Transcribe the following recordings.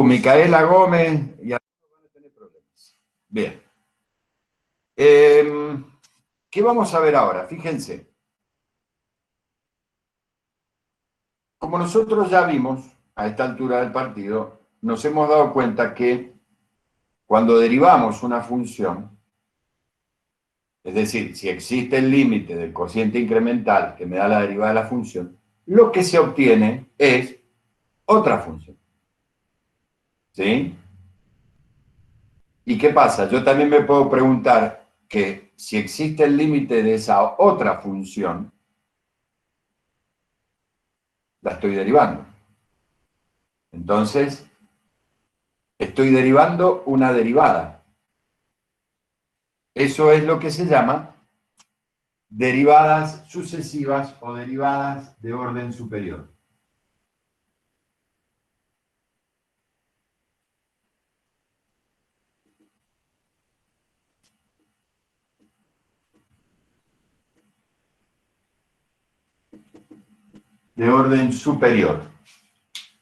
Micaela Gómez y algunos van a tener problemas. Bien. ¿Qué vamos a ver ahora? Fíjense. Como nosotros ya vimos a esta altura del partido, nos hemos dado cuenta que cuando derivamos una función, es decir, si existe el límite del cociente incremental que me da la derivada de la función, lo que se obtiene es otra función. ¿Sí? ¿Y qué pasa? Yo también me puedo preguntar que si existe el límite de esa otra función, la estoy derivando. Entonces, estoy derivando una derivada. Eso es lo que se llama derivadas sucesivas o derivadas de orden superior. De orden superior.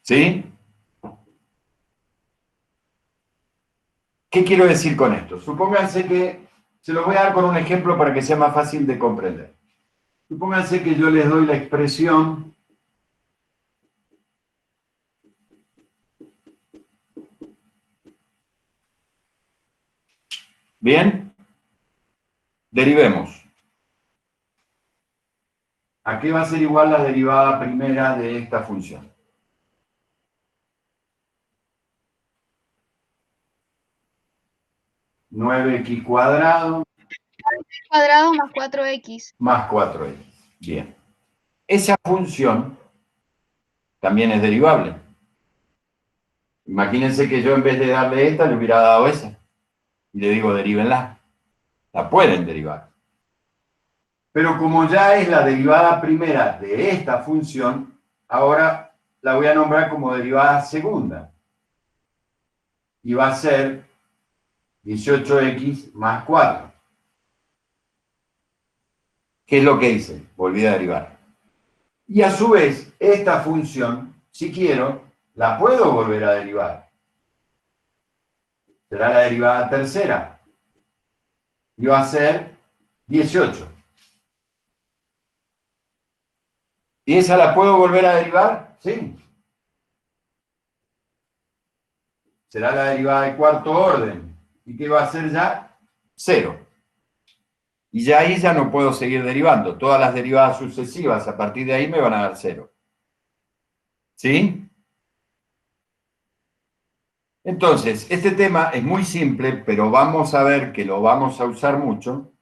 ¿Sí? ¿Qué quiero decir con esto? Supónganse que, se los voy a dar con un ejemplo para que sea más fácil de comprender. Supónganse que yo les doy la expresión ¿bien? Derivemos. ¿A qué va a ser igual la derivada primera de esta función? 9x cuadrado Cuadrado más 4x. más 4x. Bien. Esa función también es derivable. Imagínense que yo en vez de darle esta, le hubiera dado esa. Y le digo, derívenla. La pueden derivar. Pero como ya es la derivada primera de esta función, ahora la voy a nombrar como derivada segunda. Y va a ser 18x más 4. ¿Qué es lo que hice? Volví a derivar. Y a su vez, esta función, si quiero, la puedo volver a derivar. Será la derivada tercera. Y va a ser 18. ¿Y esa la puedo volver a derivar? Sí. Será la derivada de cuarto orden. ¿Y qué va a ser ya? 0. Y ya ahí ya no puedo seguir derivando. Todas las derivadas sucesivas a partir de ahí me van a dar 0. ¿Sí? Entonces, este tema es muy simple, pero vamos a ver que lo vamos a usar mucho.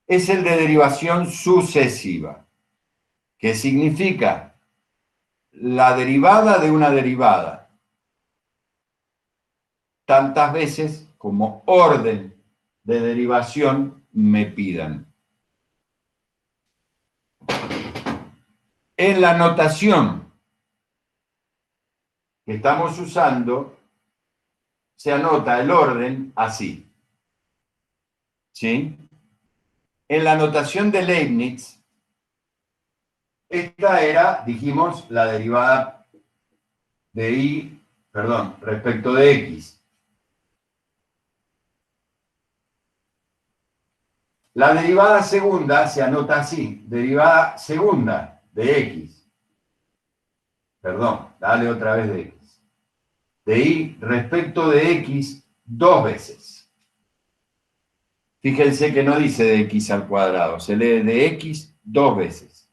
Es el de derivación sucesiva, que significa la derivada de una derivada tantas veces como orden de derivación me pidan. En la notación que estamos usando, se anota el orden así. ¿Sí? En la notación de Leibniz, esta era, dijimos, la derivada de y, respecto de x. La derivada segunda se anota así, derivada segunda de x. Dale otra vez de x. De y respecto de x dos veces. Fíjense que no dice de x al cuadrado, se lee de x dos veces.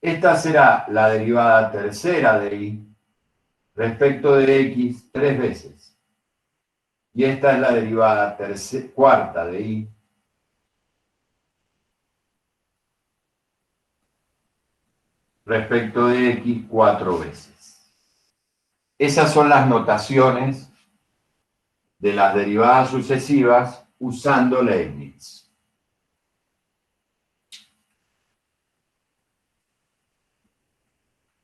Esta será la derivada tercera de y respecto de x tres veces. Y esta es la derivada cuarta de y respecto de x cuatro veces. Esas son las notaciones de las derivadas sucesivas usando Leibniz.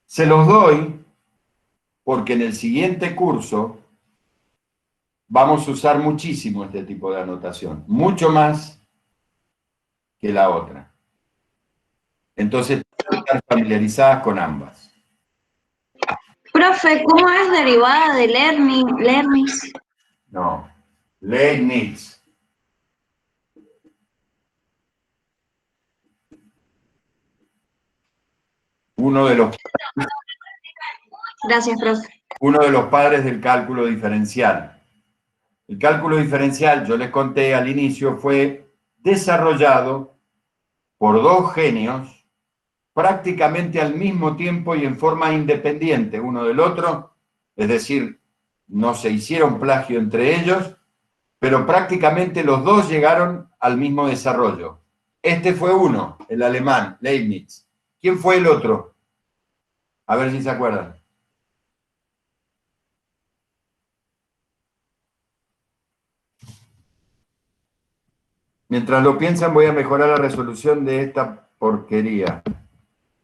Se los doy porque en el siguiente curso vamos a usar muchísimo este tipo de anotación, mucho más que la otra. Entonces, están familiarizadas con ambas. Profe, ¿cómo es derivada de Leibniz? No. Leibniz. Uno de los Gracias, profe. padres del cálculo diferencial. El cálculo diferencial, yo les conté al inicio, fue desarrollado por dos genios prácticamente al mismo tiempo y en forma independiente uno del otro, es decir, no se hicieron plagio entre ellos, pero prácticamente los dos llegaron al mismo desarrollo. Este fue uno, el alemán, Leibniz. ¿Quién fue el otro? A ver si se acuerdan. Mientras lo piensan, voy a mejorar la resolución de esta porquería.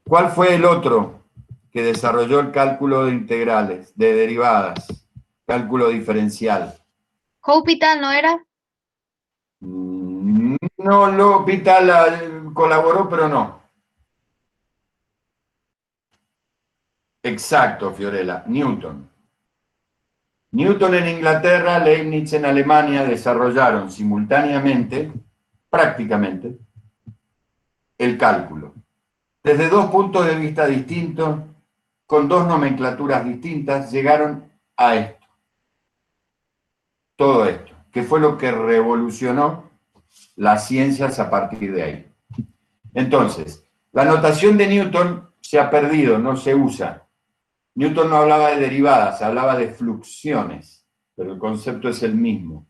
¿Cuál fue el otro que desarrolló el cálculo de integrales, de derivadas, cálculo diferencial? Hospital, ¿no era? No, L'Hopital colaboró, pero no. Exacto, Fiorella, Newton. Newton en Inglaterra, Leibniz en Alemania desarrollaron simultáneamente, prácticamente, el cálculo. Desde dos puntos de vista distintos, con dos nomenclaturas distintas, llegaron a esto. Todo esto, que fue lo que revolucionó las ciencias a partir de ahí. Entonces, la notación de Newton se ha perdido, no se usa. Newton no hablaba de derivadas, hablaba de fluxiones, pero el concepto es el mismo.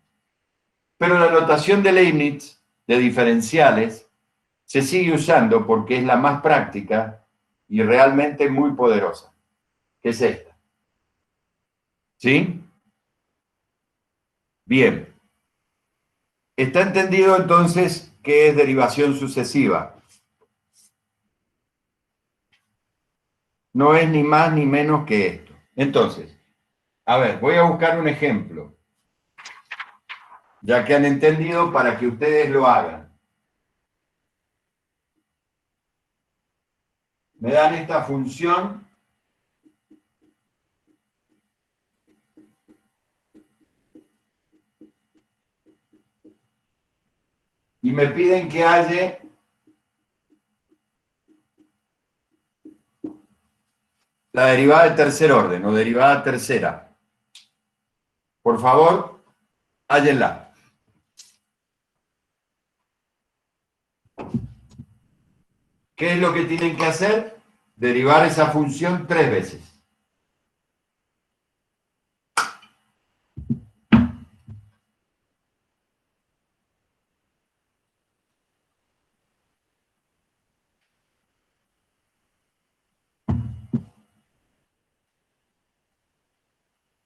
Pero la notación de Leibniz, de diferenciales, se sigue usando porque es la más práctica y realmente muy poderosa, que es esta. ¿Sí? Bien. Está entendido entonces qué es derivación sucesiva. No es ni más ni menos que esto. Entonces, a ver, voy a buscar un ejemplo, ya que han entendido para que ustedes lo hagan. Me dan esta función y me piden que halle la derivada de tercer orden o derivada tercera. Por favor, hállenla. ¿Qué es lo que tienen que hacer? Derivar esa función 3 veces.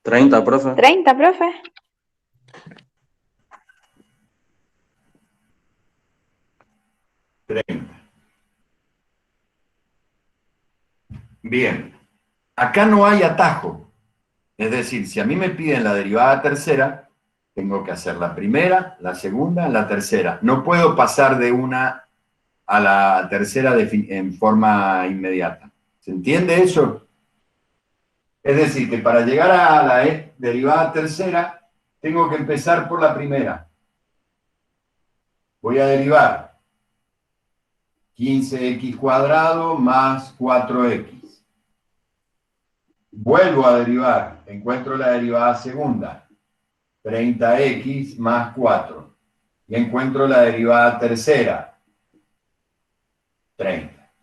¿30, profe? 30, profe. Bien, acá no hay atajo. Es decir, si a mí me piden la derivada tercera, tengo que hacer la primera, la segunda, la tercera. No puedo pasar de una a la tercera en forma inmediata. ¿Se entiende eso? Es decir, que para llegar a la derivada tercera, tengo que empezar por la primera. Voy a derivar 15x cuadrado más 4x. Vuelvo a derivar, encuentro la derivada segunda, 30x más 4. Y encuentro la derivada tercera, 30.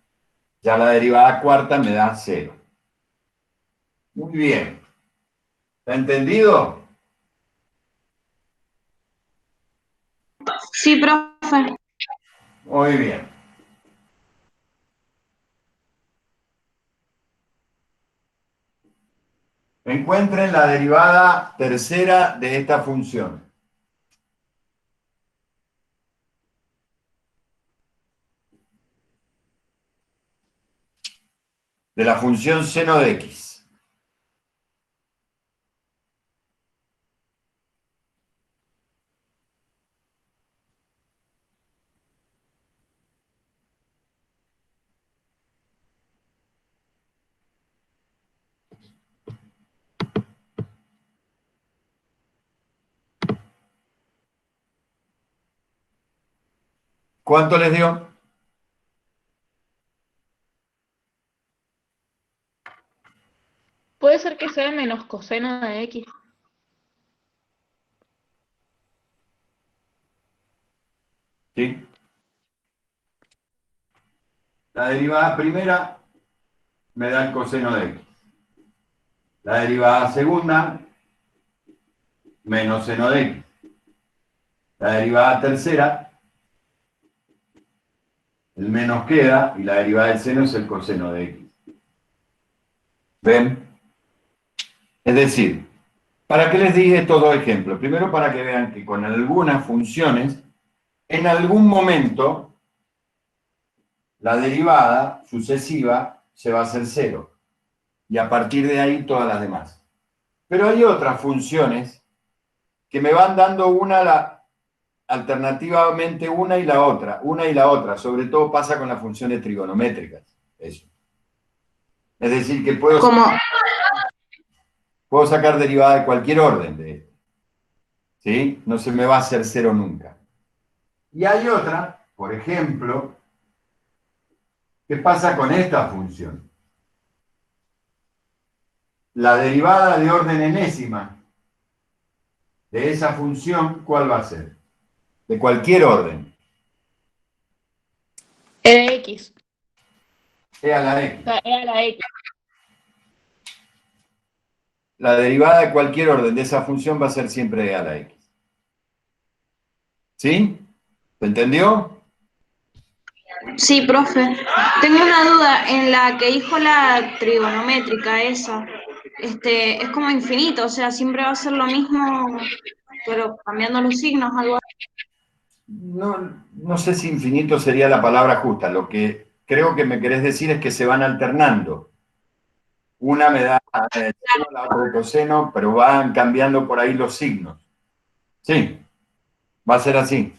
Ya la derivada cuarta me da 0. Muy bien. ¿Está entendido? Sí, profe. Muy bien. Encuentren la derivada tercera de esta función. De la función seno de x. ¿Cuánto les dio? Puede ser que sea menos coseno de X. ¿Sí? La derivada primera me da el coseno de X. La derivada segunda, menos seno de X. La derivada tercera, el menos queda, y la derivada del seno es el coseno de X. ¿Ven? Es decir, ¿para qué les dije estos dos ejemplos? Primero, para que vean que con algunas funciones, en algún momento, la derivada sucesiva se va a hacer cero. Y a partir de ahí todas las demás. Pero hay otras funciones que me van dando alternativamente una y la otra. Sobre todo pasa con las funciones trigonométricas. Eso. Es decir, que puedo sacar derivada de cualquier orden de esto. ¿Sí? No se me va a hacer cero nunca. Y hay otra, por ejemplo, ¿qué pasa con esta función? La derivada de orden enésima de esa función, ¿cuál va a ser? De cualquier orden. E de X. E a la O X. sea, E a la X. La derivada de cualquier orden de esa función va a ser siempre e a la X. ¿Sí? ¿Se entendió? Sí, profe. Tengo una duda en la que dijo la trigonométrica esa. Es como infinito, o sea, siempre va a ser lo mismo, pero cambiando los signos, algo así. No sé si infinito sería la palabra justa. Lo que creo que me querés decir es que se van alternando. Una me da el seno, la otra el coseno, pero van cambiando por ahí los signos. Sí, va a ser así.